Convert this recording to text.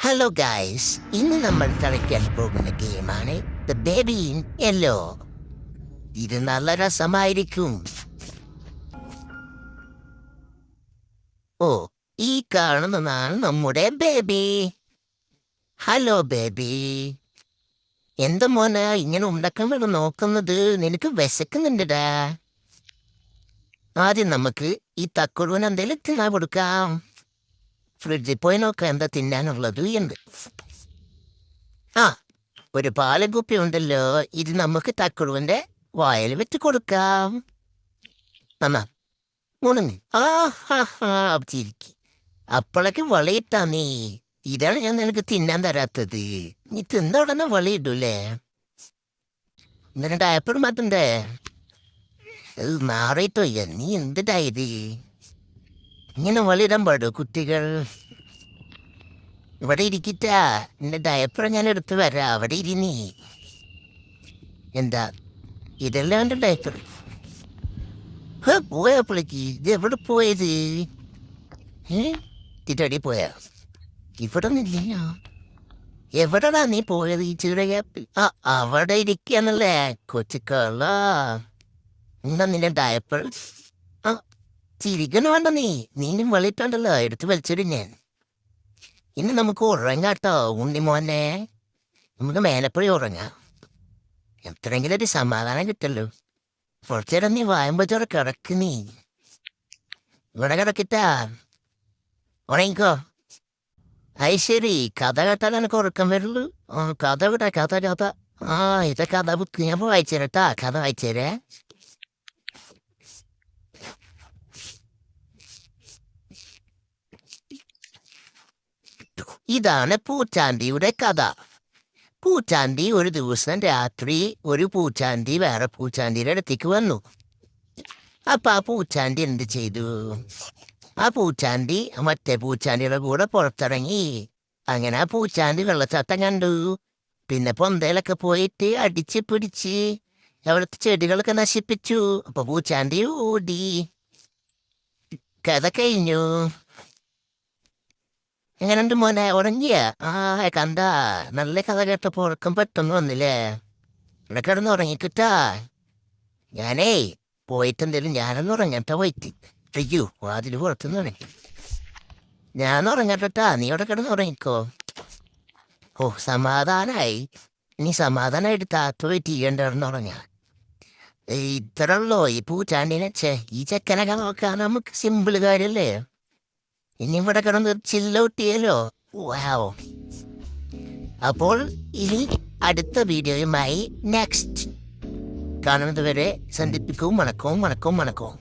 Hello guys, ഇന്ന് നമ്മൾ കളിക്കാൻ പോകുന്ന ഗെയിമാണ് ദ ബേബി ഇൻ യെല്ലോ. ഇത് നല്ല രസമായിരിക്കും. ഓ, ഈ കാണുന്നതാണ് നമ്മുടെ ബേബി. ഹലോ ബേബി, എന്താ മോനെ ഇങ്ങനെ ഉണ്ടാക്കാൻ വേണ്ടി നോക്കുന്നത്? നിനക്ക് വിശക്കുന്നുണ്ടടാ. ആദ്യം നമുക്ക് ഈ തക്കുഴുവിന് എന്തെങ്കിലും തിന്നാൻ കൊടുക്കാം. ഫ്രിഡ്ജിൽ പോയി നോക്കാം എന്താ തിന്നാനുള്ളത് ഉണ്ട്. ആ, ഒരു പാലക്കുപ്പി ഉണ്ടല്ലോ. ഇത് നമുക്ക് തക്കുഴുവിന്റെ വായിൽ വെച്ച് കൊടുക്കാം. അമ്മ മുണങ്ങി ചിരിക്കി. അപ്പോഴൊക്കെ വളയിട്ടാ നീ. ഇതാണ് ഞാൻ നിനക്ക് തിന്നാൻ തരാത്തത്. നീ തിന്ന ഉടനെ വളയിടൂലേ? എന്നിട്ട് ഡയപ്പർ മാറ്റണ്ടേ? മാറിയിട്ടോ നീ എന്തിട്ടായത്? ഇങ്ങനെ വളയിടാൻ പാടോ കുട്ടികൾ? ഇവിടെ ഇരിക്കിട്ടാ, എന്റെ ഡയപ്പർ ഞാൻ എടുത്ത് വരാം. അവിടെ ഇരുന്നീ. എന്താ ഇതെല്ലാം എൻ്റെ ഡയപ്പർ? പോയപ്പോഴേക്ക് ഇത് എവിടെ പോയത്? തിരടി പോയാ? ഇവിടെ നിന്നില്ല. എവിടെടാ നീ പോയത്? ഈ ചെറിയ അവിടെ ഇരിക്കാന്നല്ലേ കൊച്ചിക്കള്ള. എന്താ നിന്റെ ഡയപ്പർ? ചിരിക്കണ വേണ്ട നീനും വെളിയിട്ടുണ്ടല്ലോ, എടുത്ത് വലിച്ചിടും ഞാൻ. ഇനി നമുക്ക് ഉറങ്ങാട്ടോ ഉണ്ണി മോനെ. നമുക്ക് മേലപ്പുഴ ഉറങ്ങാം. എത്രയെങ്കിലും ഒരു സമാധാനം കിട്ടല്ലോ. കുറച്ചേരം നീ വായുമ്പോഴത്തോടെ കിടക്ക്. നീ ഇവിടെ കിടക്കിട്ടാ ഉണങ്ങിക്കോ. അത് ശരി, കഥ കേട്ടാൽ എനിക്ക് ഉറക്കം വരുള്ളൂ. കഥ വിടാ, കഥ. ഇത കഥ ബുക്ക് ഞാൻ വായിച്ചേരട്ടാ. കഥ വായിച്ചേരേ. ഇതാണ് പൂച്ചാണ്ടിയുടെ കഥ. പൂച്ചാണ്ടി ഒരു ദിവസം രാത്രി ഒരു പൂച്ചാണ്ടി വേറെ പൂച്ചാണ്ടിയുടെ അടുത്തേക്ക് വന്നു. അപ്പൊ ആ പൂച്ചാണ്ടി എന്ത് ചെയ്തു? ആ പൂച്ചാണ്ടി മറ്റേ പൂച്ചാണ്ടിയുടെ കൂടെ പുറത്തിറങ്ങി. അങ്ങനെ ആ പൂച്ചാണ്ടി വെള്ളച്ചാട്ടം കണ്ടു. പിന്നെ പൊന്തയിലൊക്കെ പോയിട്ട് അടിച്ച് പിടിച്ച് അവിടുത്തെ ചെടികളൊക്കെ നശിപ്പിച്ചു. അപ്പൊ പൂച്ചാണ്ടി ഓടി. കഥ കഴിഞ്ഞു. എങ്ങനെയുണ്ട് മോനെ, ഉറങ്ങിയ? കണ്ടാ നല്ല കഥ കേട്ടപ്പോ ഉറക്കം പെട്ടെന്ന് വന്നില്ലേ? ഇവിടെ കിടന്ന് ഉറങ്ങിക്കിട്ടാ. ഞാനേ പോയിട്ടെന്തേലും ഞാനൊന്ന് ഉറങ്ങട്ടെ. പോയിട്ട് അയ്യോ അതിൽ പുറത്തുനിന്ന് ഉറങ്ങി. ഞാൻ ഉറങ്ങട്ടാ, നീ ഇവിടെ കിടന്ന് ഉറങ്ങിക്കോ. സമാധാനായി. ഇനി സമാധാനമായിട്ട് താത്ത പോയിട്ട് ചെയ്യണ്ടായിരുന്നു ഉറങ്ങാൻ. ഇത്ര ഉള്ളോ ഈ പൂച്ചാണ്ടിനെ? ഈ ചെക്കനൊക്കെ നോക്കാൻ നമുക്ക് സിമ്പിൾ കാര്യല്ലേ. ഇനി ഇവിടെ കിടന്ന് ചില്ലൗട്ടിയല്ലോ. വാവ്. അപ്പോൾ ഇനി അടുത്ത വീഡിയോയുമായി നെക്സ്റ്റ് കാണുന്നത് വരെ സന്ധിപ്പിക്കും. മണക്കവും.